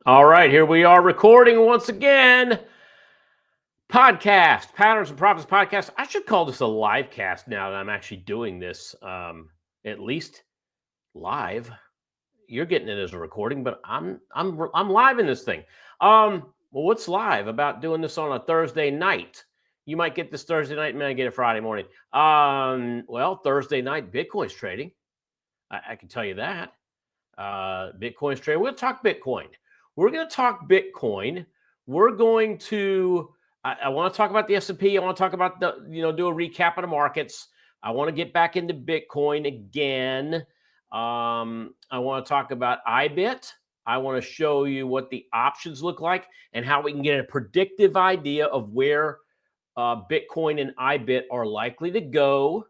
All right, here we are recording once again. Podcast, Patterns and Profits podcast. I should call this a live cast now that I'm actually doing this, at least live. You're getting it as a recording, but I'm live in this thing. Well, what's live about doing this on a Thursday night? You might get this Thursday night, and I get it Friday morning. Well, Thursday night, Bitcoin's trading. I can tell you that. Bitcoin's trading. We'll talk Bitcoin. We're going to talk Bitcoin. We're going to. I want to talk about the S&P. I want to talk about do a recap of the markets. I want to get back into Bitcoin again. I want to talk about IBIT. I want to show you what the options look like and how we can get a predictive idea of where Bitcoin and IBIT are likely to go.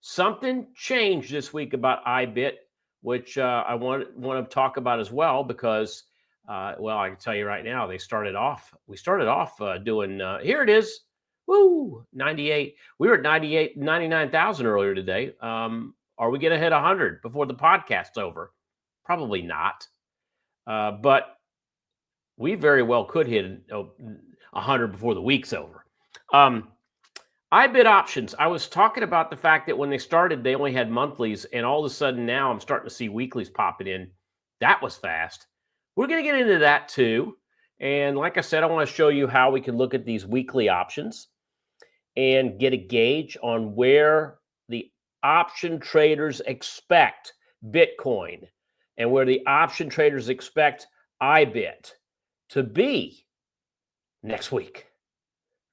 Something changed this week about IBIT, which I want to talk about as well because. Well, I can tell you right now, we started off doing, here it is, 98. We were at 99,000 earlier today. Are we going to hit 100 before the podcast's over? Probably not. But we very well could hit 100 before the week's over. IBIT options. I was talking about the fact that when they started, they only had monthlies, and all of a sudden now I'm starting to see weeklies popping in. That was fast. We're going to get into that too. And like I said, I want to show you how we can look at these weekly options and get a gauge on where the option traders expect Bitcoin and where the option traders expect IBIT to be next week.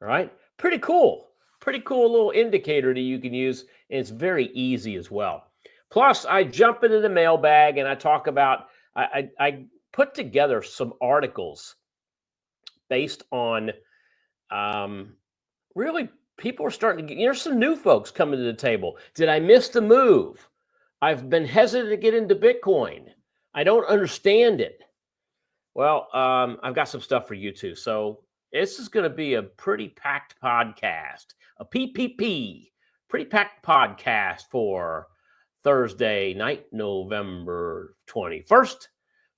All right. Pretty cool little indicator that you can use. And it's very easy as well. Plus, I jump into the mailbag and I talk about, I put together some articles based on really people are starting to get, there's some new folks coming to the table. Did I miss the move? I've been hesitant to get into Bitcoin. I don't understand it. Well, I've got some stuff for you too. So this is going to be a pretty packed podcast, a PPP, pretty packed podcast for Thursday night, November 21st.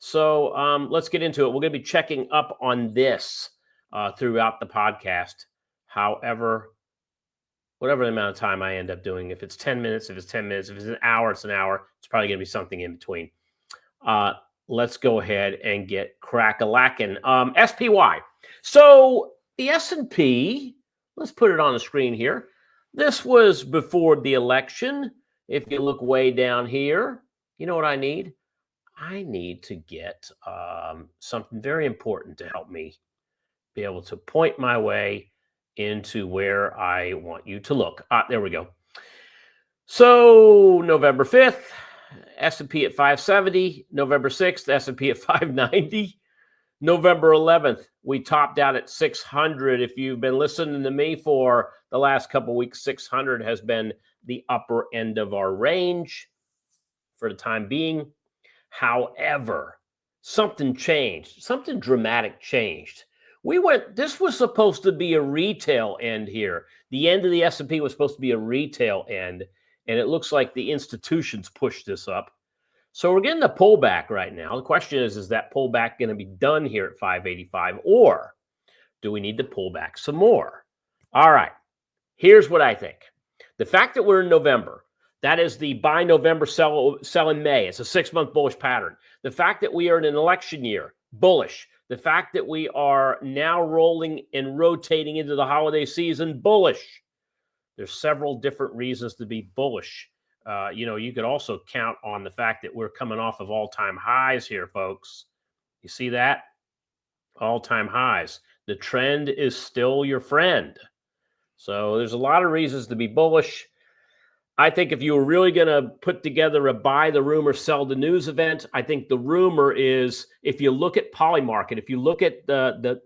So let's get into it. We're going to be checking up on this throughout the podcast. However, whatever the amount of time I end up doing, if it's 10 minutes, if it's an hour, it's an hour. It's probably going to be something in between. Let's go ahead and get crack-a-lackin'. SPY. So the S&P, let's put it on the screen here. This was before the election. If you look way down here, you know what I need? I need to get something very important to help me be able to point my way into where I want you to look. There we go. So November 5th, S&P at 570. November 6th, S&P at 590. November 11th, we topped out at 600. If you've been listening to me for the last couple of weeks, 600 has been the upper end of our range for the time being. However, something changed. Something dramatic changed. This was supposed to be a retail end here. The end of the S&P was supposed to be a retail end, and it looks like the institutions pushed this up. So we're getting a pullback right now. The question is that pullback going to be done here at 585, or do we need to pull back some more? All right, here's what I think. The fact that we're in November, that is the buy November, sell in May. It's a 6-month bullish pattern. The fact that we are in an election year, bullish. The fact that we are now rolling and rotating into the holiday season, bullish. There's several different reasons to be bullish. You could also count on the fact that we're coming off of all-time highs here, folks. You see that? All-time highs. The trend is still your friend. So there's a lot of reasons to be bullish. I think if you were really going to put together a buy the rumor, sell the news event, I think the rumor is, if you look at Polymarket, if you look at the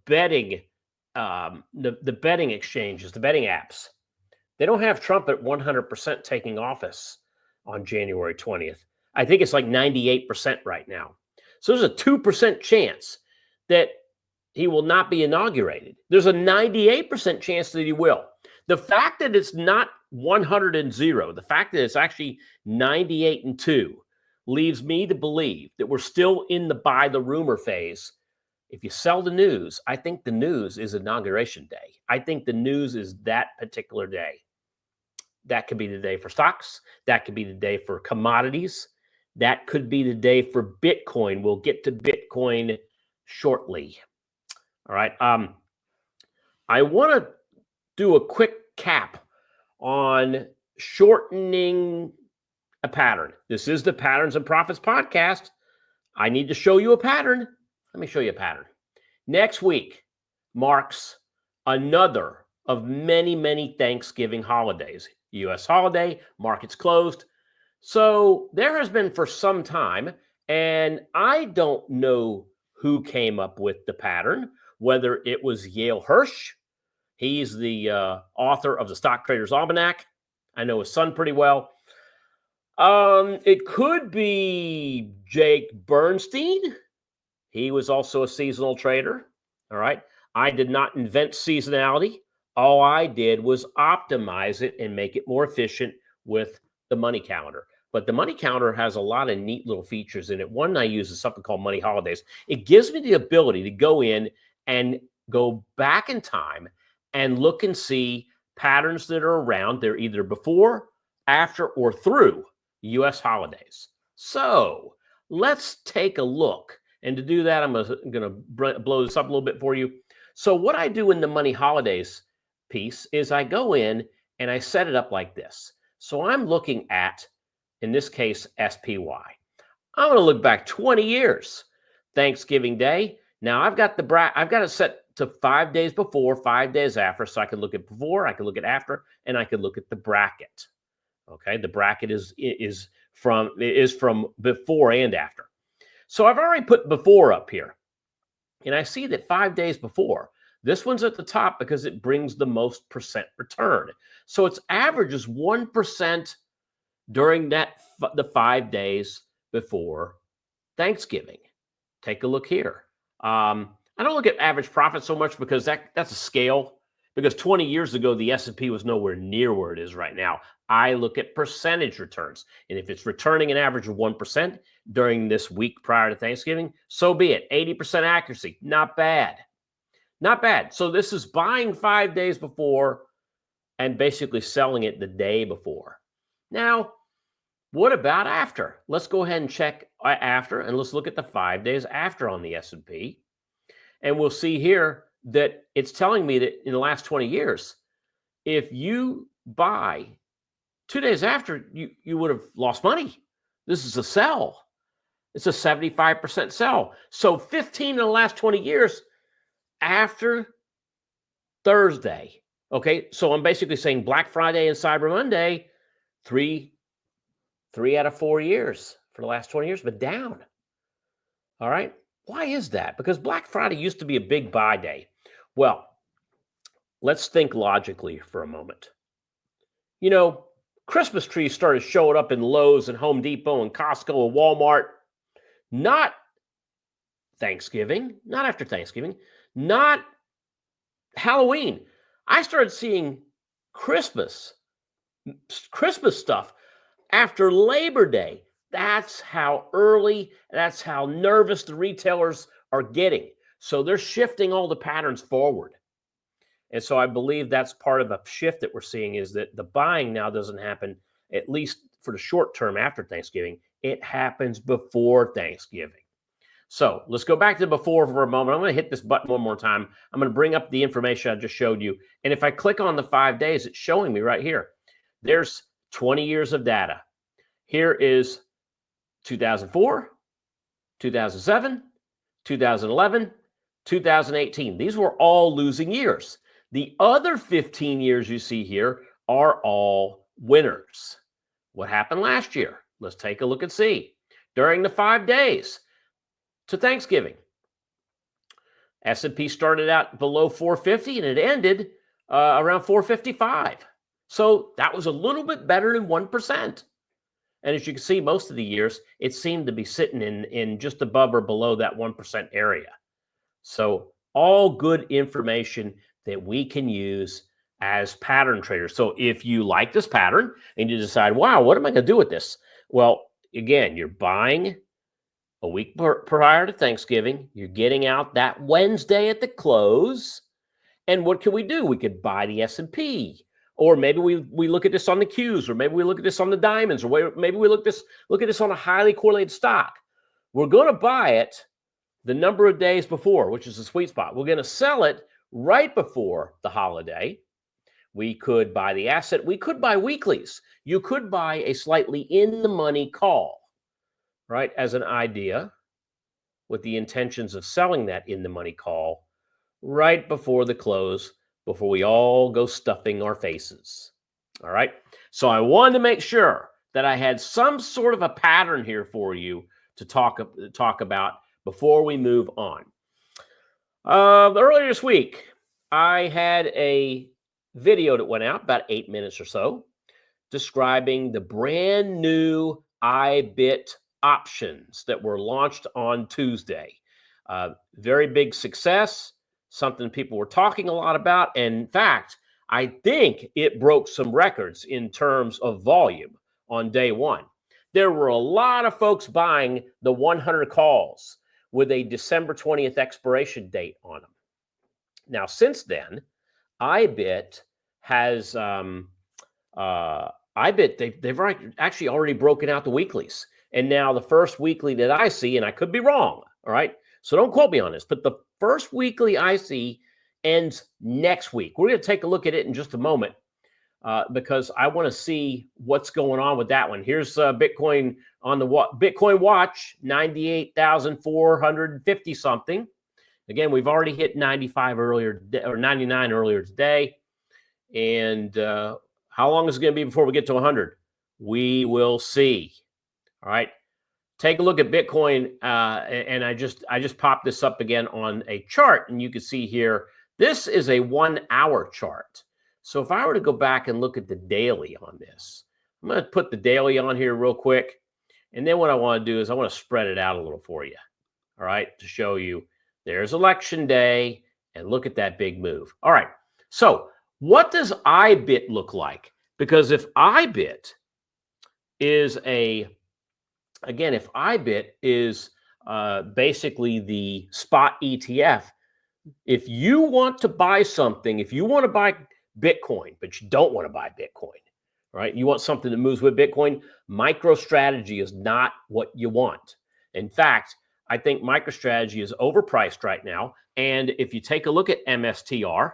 betting the betting exchanges, the betting apps, they don't have Trump at 100% taking office on January 20th. I think it's like 98% right now. So there's a 2% chance that he will not be inaugurated. There's a 98% chance that he will. The fact that it's not 100-0, the fact that it's actually 98-2, leaves me to believe that we're still in the buy the rumor phase. If you sell the news, I think the news is inauguration day. I think the news is that particular day. That could be the day for stocks. That could be the day for commodities. That could be the day for Bitcoin. We'll get to Bitcoin shortly. All right. I want to do a quick cap on shortening a pattern. This is the Patterns and Profits podcast. I need to show you a pattern. Let me show you a pattern. Next week marks another of many, many Thanksgiving holidays. U.S. holiday, markets closed. So there has been for some time, and I don't know who came up with the pattern, whether it was Yale Hirsch. He's the author of the Stock Trader's Almanac. I know his son pretty well. It could be Jake Bernstein. He was also a seasonal trader. All right. I did not invent seasonality. All I did was optimize it and make it more efficient with the money calendar. But the money calendar has a lot of neat little features in it. One I use is something called Money Holidays. It gives me the ability to go in and go back in time and look and see patterns that are around. They're either before, after, or through U.S. holidays. So let's take a look. And to do that, I'm going to blow this up a little bit for you. So what I do in the Money Holidays piece is I go in and I set it up like this. So I'm looking at, in this case, SPY. I'm going to look back 20 years. Thanksgiving Day. Now I've got it set to 5 days before, 5 days after, so I can look at before, I can look at after, and I can look at the bracket. Okay, the bracket is from before and after. So I've already put before up here, and I see that 5 days before, this one's at the top because it brings the most percent return. So its average is 1% during the 5 days before Thanksgiving. Take a look here. I don't look at average profit so much because that's a scale. Because 20 years ago, the S&P was nowhere near where it is right now. I look at percentage returns. And if it's returning an average of 1% during this week prior to Thanksgiving, so be it. 80% accuracy, not bad. Not bad. So this is buying 5 days before and basically selling it the day before. Now, what about after? Let's go ahead and check after, and let's look at the 5 days after on the S&P. And we'll see here that it's telling me that in the last 20 years, if you buy 2 days after, you would have lost money. This is a sell. It's a 75% sell. So 15 in the last 20 years after Thursday. Okay, so I'm basically saying Black Friday and Cyber Monday, three out of 4 years for the last 20 years, but down. All right. Why is that? Because Black Friday used to be a big buy day. Well, let's think logically for a moment. You know, Christmas trees started showing up in Lowe's and Home Depot and Costco and Walmart. Not Thanksgiving, not after Thanksgiving, not Halloween. I started seeing Christmas stuff after Labor Day. That's how early, that's how nervous the retailers are getting. So they're shifting all the patterns forward. And so I believe that's part of a shift that we're seeing is that the buying now doesn't happen, at least for the short term after Thanksgiving. It happens before Thanksgiving. So let's go back to before for a moment. I'm going to hit this button one more time. I'm going to bring up the information I just showed you. And if I click on the 5 days, it's showing me right here. There's 20 years of data. Here is 2004, 2007, 2011, 2018. These were all losing years. The other 15 years you see here are all winners. What happened last year? Let's take a look and see. During the 5 days to Thanksgiving, S&P started out below 450 and it ended around 455. So that was a little bit better than 1%. And as you can see, most of the years, it seemed to be sitting in just above or below that 1% area. So all good information that we can use as pattern traders. So if you like this pattern and you decide, wow, what am I going to do with this? Well, again, you're buying a week prior to Thanksgiving. You're getting out that Wednesday at the close. And what can we do? We could buy the S&P, or maybe we look at this on the Qs, or maybe we look at this on the diamonds, or maybe we look at this on a highly correlated stock. We're going to buy it the number of days before, which is the sweet spot. We're going to sell it right before the holiday. We could buy the asset. We could buy weeklies. You could buy a slightly in-the-money call, right, as an idea, with the intentions of selling that in-the-money call right before the close, before we all go stuffing our faces. All right. So I wanted to make sure that I had some sort of a pattern here for you to talk about before we move on. Earlier this week, I had a video that went out about 8 minutes or so describing the brand new iBit options that were launched on Tuesday. Very big success, something people were talking a lot about. And in fact, I think it broke some records in terms of volume on day one. There were a lot of folks buying the 100 calls with a December 20th expiration date on them. Now, since then, iBit has they've actually already broken out the weeklies. And now the first weekly that I see, and I could be wrong, all right? So don't quote me on this, but the first weekly I see ends next week. We're going to take a look at it in just a moment because I want to see what's going on with that one. Here's Bitcoin on the Bitcoin Watch, 98,450 something. Again, we've already hit 95 earlier, or 99 earlier today. And how long is it going to be before we get to 100? We will see. All right. Take a look at Bitcoin, and I just popped this up again on a chart, and you can see here, this is a 1 hour chart. So if I were to go back and look at the daily on this, I'm going to put the daily on here real quick. And then what I want to do is I want to spread it out a little for you. All right. To show you there's election day, and look at that big move. All right. So what does iBit look like? Because if iBit is basically the spot ETF, if you want to buy something, if you want to buy Bitcoin, but you don't want to buy Bitcoin, right? You want something that moves with Bitcoin, MicroStrategy is not what you want. In fact, I think MicroStrategy is overpriced right now. And if you take a look at MSTR,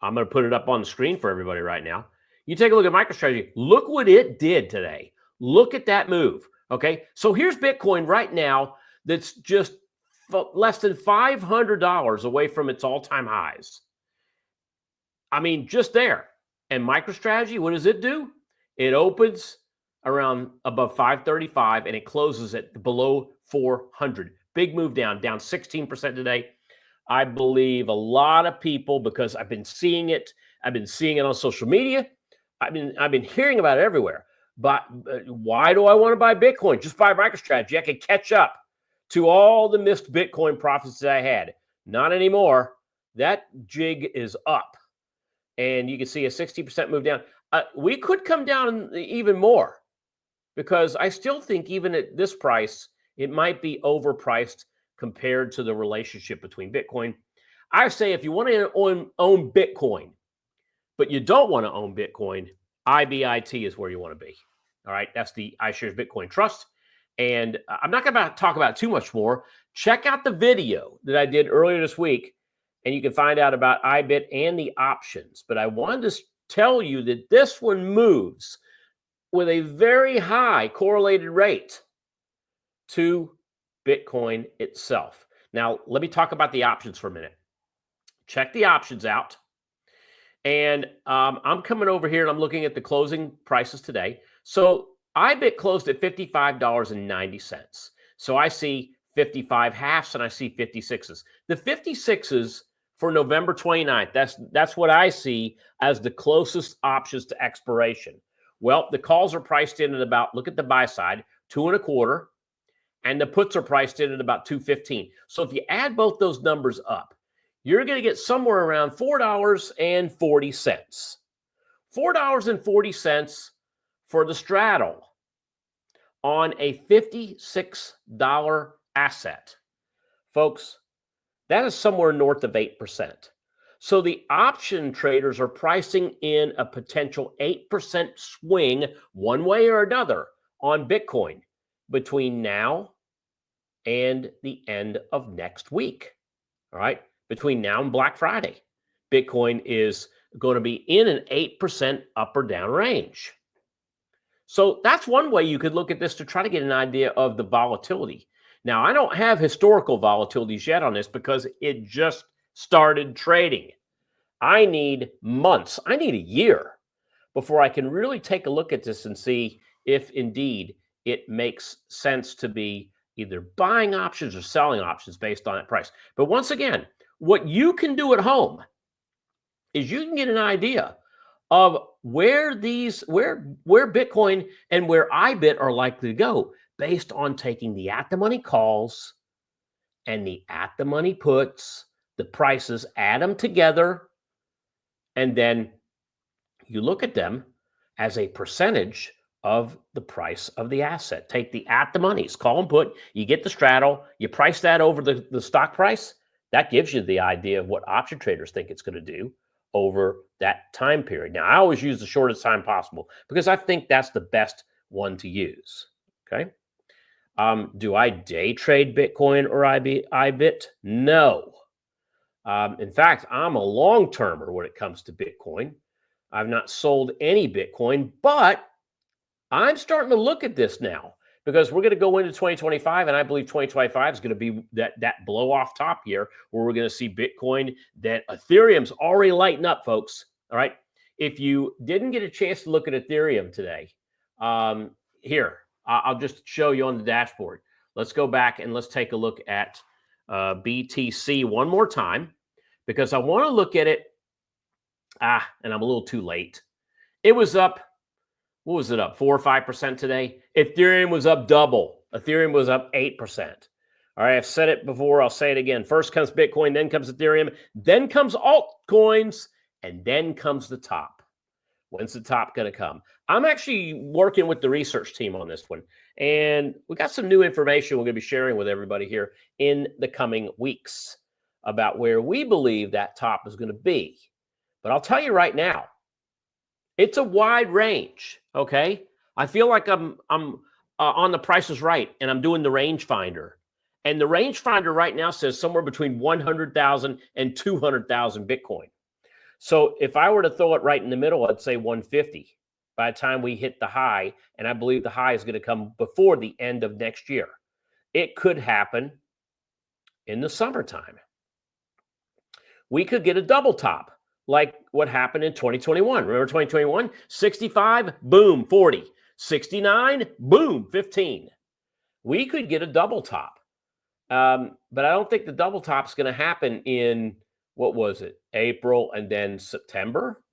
I'm going to put it up on the screen for everybody right now. You take a look at MicroStrategy. Look what it did today. Look at that move. Okay. So here's Bitcoin right now that's just less than $500 away from its all-time highs. I mean, just there. And MicroStrategy, what does it do? It opens around above 535 and it closes at below 400. Big move down 16% today. I believe a lot of people, because I've been seeing it on social media. I've been hearing about it everywhere. But why do I want to buy Bitcoin? Just buy MicroStrategy. I can catch up to all the missed Bitcoin profits that I had. Not anymore. That jig is up. And you can see a 60% move down. We could come down even more because I still think even at this price, it might be overpriced compared to the relationship between Bitcoin. I say if you want to own Bitcoin, but you don't want to own Bitcoin, IBIT is where you want to be. All right. That's the iShares Bitcoin Trust. And I'm not going to talk about it too much more. Check out the video that I did earlier this week, and you can find out about iBit and the options. But I wanted to tell you that this one moves with a very high correlated rate to Bitcoin itself. Now, let me talk about the options for a minute. Check the options out. And I'm coming over here and I'm looking at the closing prices today. So iBit closed at $55.90. So I see 55 halves and I see 56s. The 56s for November 29th, that's what I see as the closest options to expiration. Well, the calls are priced in at about, look at the buy side, 2.25, and the puts are priced in at about 2.15. So if you add both those numbers up, you're going to get somewhere around $4.40. $4.40 for the straddle on a $56 asset. Folks, that is somewhere north of 8%. So the option traders are pricing in a potential 8% swing one way or another on Bitcoin between now and the end of next week. All right. Between now and Black Friday, Bitcoin is going to be in an 8% up or down range. So that's one way you could look at this to try to get an idea of the volatility. Now, I don't have historical volatilities yet on this because it just started trading. I need months, I need a year before I can really take a look at this and see if indeed it makes sense to be either buying options or selling options based on that price. But once again, what you can do at home is you can get an idea of where Bitcoin and where IBIT are likely to go based on taking the at the money calls and the at the money puts, the prices, add them together, and then you look at them as a percentage of the price of the asset. Take the at the monies, call and put, you get the straddle, you price that over the stock price. That gives you the idea of what option traders think it's going to do over that time period. Now, I always use the shortest time possible because I think that's the best one to use. Okay. Do I day trade Bitcoin or IBIT? No. In fact, I'm a long-termer when it comes to Bitcoin. I've not sold any Bitcoin, but I'm starting to look at this now because we're going to go into 2025, and I believe 2025 is going to be that blow off top year where we're going to see Bitcoin, that Ethereum's already lighting up, folks. All right. If you didn't get a chance to look at Ethereum today, here, I'll just show you on the dashboard. Let's go back and let's take a look at BTC one more time because I want to look at it. And I'm a little too late. It was up. What was it up? 4 or 5% today. Ethereum was up double. Ethereum was up 8%. All right, I've said it before. I'll say it again. First comes Bitcoin, then comes Ethereum, then comes altcoins, and then comes the top. When's the top going to come? I'm actually working with the research team on this one, and we got some new information we're going to be sharing with everybody here in the coming weeks about where we believe that top is going to be. But I'll tell you right now, it's a wide range, okay? I feel like I'm on the Price is Right, and I'm doing the range finder. And the range finder right now says somewhere between 100,000 and 200,000 Bitcoin. So if I were to throw it right in the middle, I'd say 150 by the time we hit the high, and I believe the high is going to come before the end of next year. It could happen in the summertime. We could get a double top, like what happened in 2021. Remember 2021? 65, boom, 40. 69, boom, 15. We could get a double top. But I don't think the double top is going to happen in, what was it, April and then September.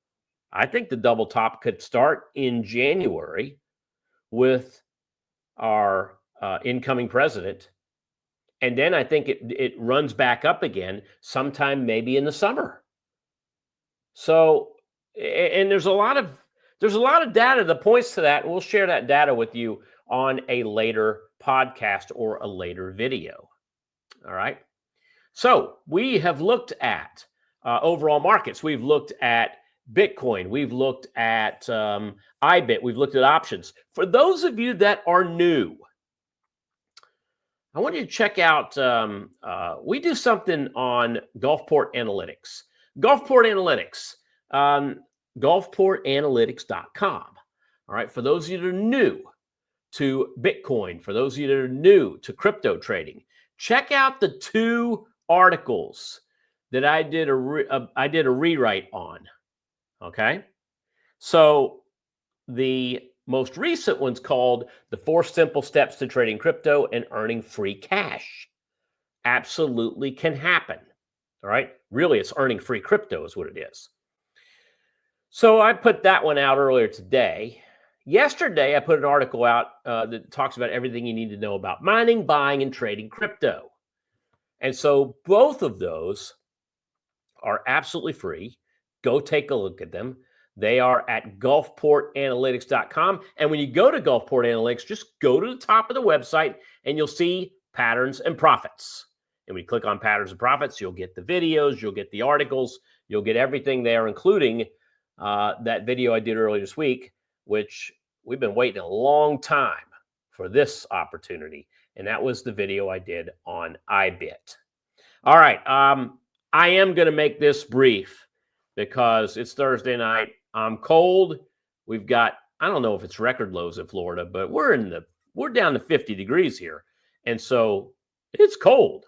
I think the double top could start in January with our incoming president. And then I think it runs back up again sometime maybe in the summer. So, and there's a lot of data that points to that. And we'll share that data with you on a later podcast or a later video. All right. So we have looked at overall markets. We've looked at Bitcoin. We've looked at IBIT. We've looked at options. For those of you that are new, I want you to check out, we do something on Gulfport Analytics. Gulfport Analytics, gulfportanalytics.com. All right, for those of you that are new to Bitcoin, for those of you that are new to crypto trading, check out the 2 articles that I did a rewrite on. Okay, so the most recent one's called The 4 Simple Steps to Trading Crypto and Earning Free Cash. Absolutely can happen. All right. Really, it's earning free crypto is what it is. So I put that one out earlier today. Yesterday, I put an article out that talks about everything you need to know about mining, buying, and trading crypto. And so both of those are absolutely free. Go take a look at them. They are at gulfportanalytics.com. And when you go to Gulfport Analytics, just go to the top of the website and you'll see patterns and profits. And when you click on patterns and profits, you'll get the videos, you'll get the articles, you'll get everything there, including that video I did earlier this week, which we've been waiting a long time for this opportunity. And that was the video I did on iBit. All right. I am going to make this brief because it's Thursday night. I'm cold. We've got, I don't know if it's record lows in Florida, but we're down to 50 degrees here. And so it's cold.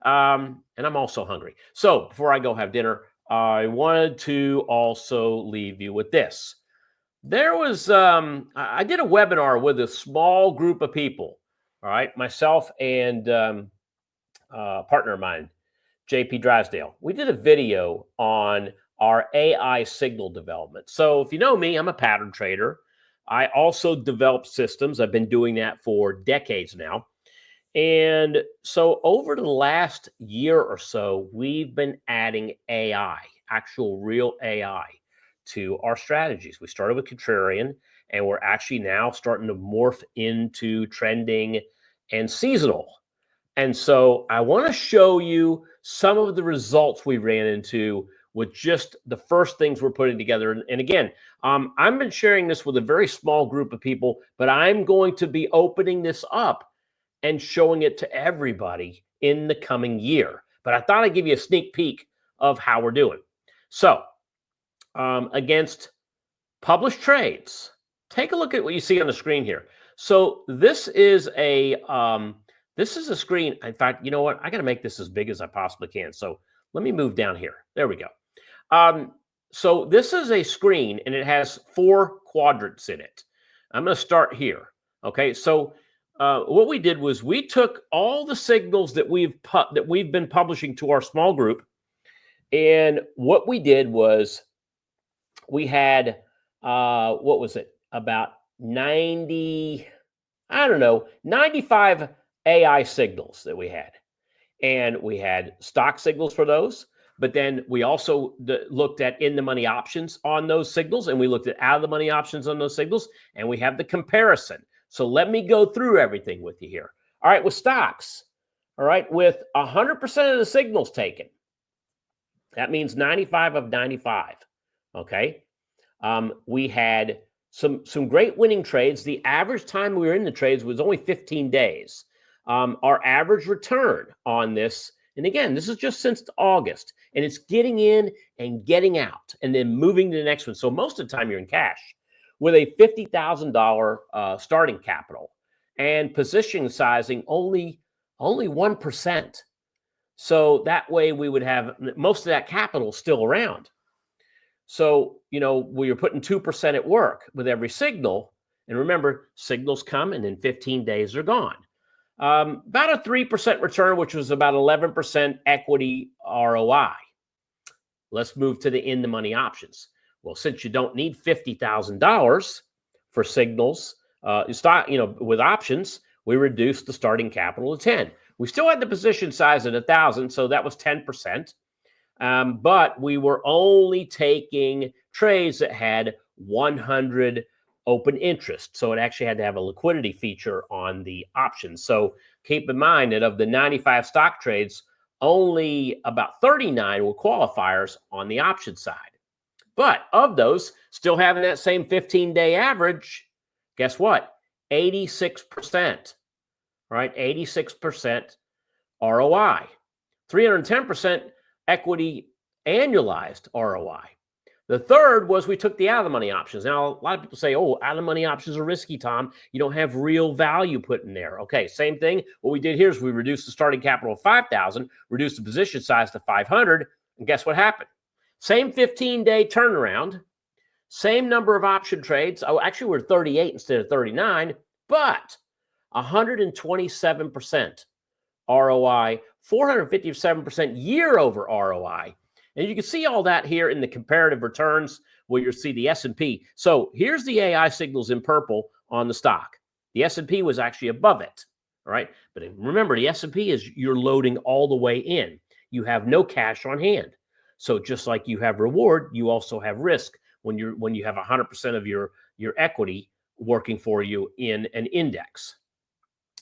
And I'm also hungry. So before I go have dinner, I wanted to also leave you with this. There was, I did a webinar with a small group of people. All right. Myself and a partner of mine, JP Drysdale. We did a video on our AI signal development. So if you know me, I'm a pattern trader. I also develop systems. I've been doing that for decades now. And so over the last year or so, we've been adding AI, actual real AI, to our strategies. We started with contrarian, and we're actually now starting to morph into trending and seasonal. And so I want to show you some of the results we ran into with just the first things we're putting together. And again, I've been sharing this with a very small group of people, but I'm going to be opening this up and showing it to everybody in the coming year. But I thought I'd give you a sneak peek of how we're doing. So against published trades, take a look at what you see on the screen here. So this is a screen. In fact, you know what? I got to make this as big as I possibly can. So let me move down here. There we go. So this is a screen, and it has 4 quadrants in it. I'm going to start here. Okay. So what we did was we took all the signals that we've been publishing to our small group, and what we did was we had what was it? About 95 AI signals that we had. And we had stock signals for those. But then we also looked at in-the-money options on those signals, and we looked at out-of-the-money options on those signals, and we have the comparison. So let me go through everything with you here. All right, with stocks, all right, with 100% of the signals taken, that means 95 of 95, okay? We had some great winning trades. The average time we were in the trades was only 15 days. Our average return on this, and again, this is just since August, and it's getting in and getting out and then moving to the next one. So most of the time you're in cash with a $50,000 starting capital and position sizing only 1%. So that way we would have most of that capital still around. So, we were putting 2% at work with every signal. And remember, signals come and in 15 days they're gone. About a 3% return, which was about 11% equity ROI. Let's move to the in-the-money options. Well, since you don't need $50,000 for signals, with options, we reduced the starting capital to 10. We still had the position size at 1,000, so that was 10%. But we were only taking trades that had 100 open interest. So it actually had to have a liquidity feature on the options. So keep in mind that of the 95 stock trades, only about 39 were qualifiers on the option side. But of those, still having that same 15-day average, guess what? 86%, right? 86% ROI, 310% equity annualized ROI. The third was we took the out-of-the-money options. Now, a lot of people say, oh, out-of-the-money options are risky, Tom. You don't have real value put in there. Okay, same thing. What we did here is we reduced the starting capital of 5,000, reduced the position size to 500, and guess what happened? Same 15-day turnaround, same number of option trades. Oh, actually, we're 38 instead of 39, but 127% ROI, 457% year over ROI. And you can see all that here in the comparative returns where you'll see the S&P. So here's the AI signals in purple on the stock. The S&P was actually above it, all right? But remember, the S&P is you're loading all the way in. You have no cash on hand. So just like you have reward, you also have risk when you have 100% of your equity working for you in an index.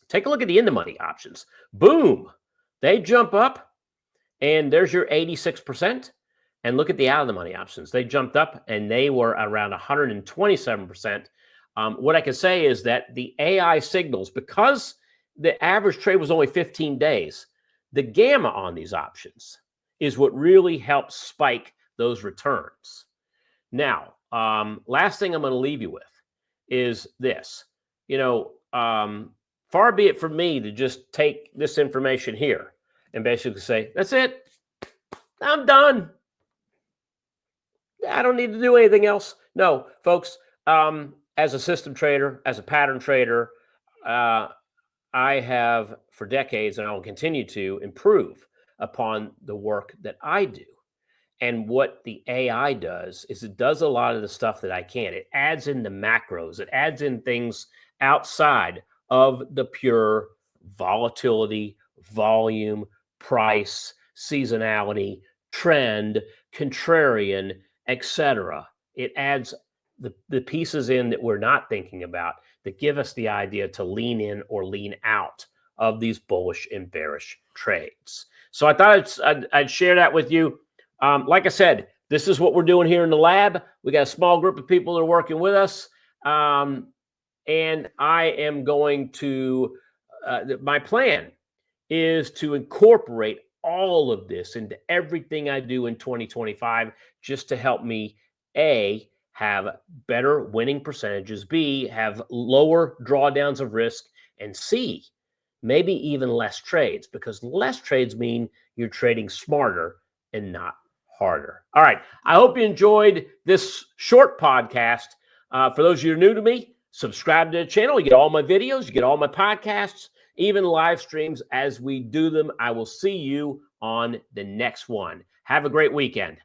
Take a look at the in the money options. Boom, they jump up, and there's your 86%. And look at the out of the money options. They jumped up, and they were around 127%. What I can say is that the AI signals, because the average trade was only 15 days, the gamma on these options is what really helps spike those returns. Now, last thing I'm going to leave you with is this. Far be it from me to just take this information here and basically say, that's it. I'm done. I don't need to do anything else. No, folks, as a system trader, as a pattern trader, I have for decades, and I will continue to improve upon the work that I do. And what the AI does is it does a lot of the stuff that I can't. It adds in the macros. It adds in things outside of the pure volatility, volume, price, seasonality, trend, contrarian, etc. It adds the pieces in that we're not thinking about that give us the idea to lean in or lean out of these bullish and bearish trades. So I thought I'd share that with you. Like I said, this is what we're doing here in the lab. We got a small group of people that are working with us. And I am going to, my plan is to incorporate all of this into everything I do in 2025, just to help me, A, have better winning percentages, B, have lower drawdowns of risk, and C, maybe even less trades, because less trades mean you're trading smarter and not harder. All right. I hope you enjoyed this short podcast. For those of you who are new to me, subscribe to the channel. You get all my videos, you get all my podcasts, even live streams as we do them. I will see you on the next one. Have a great weekend.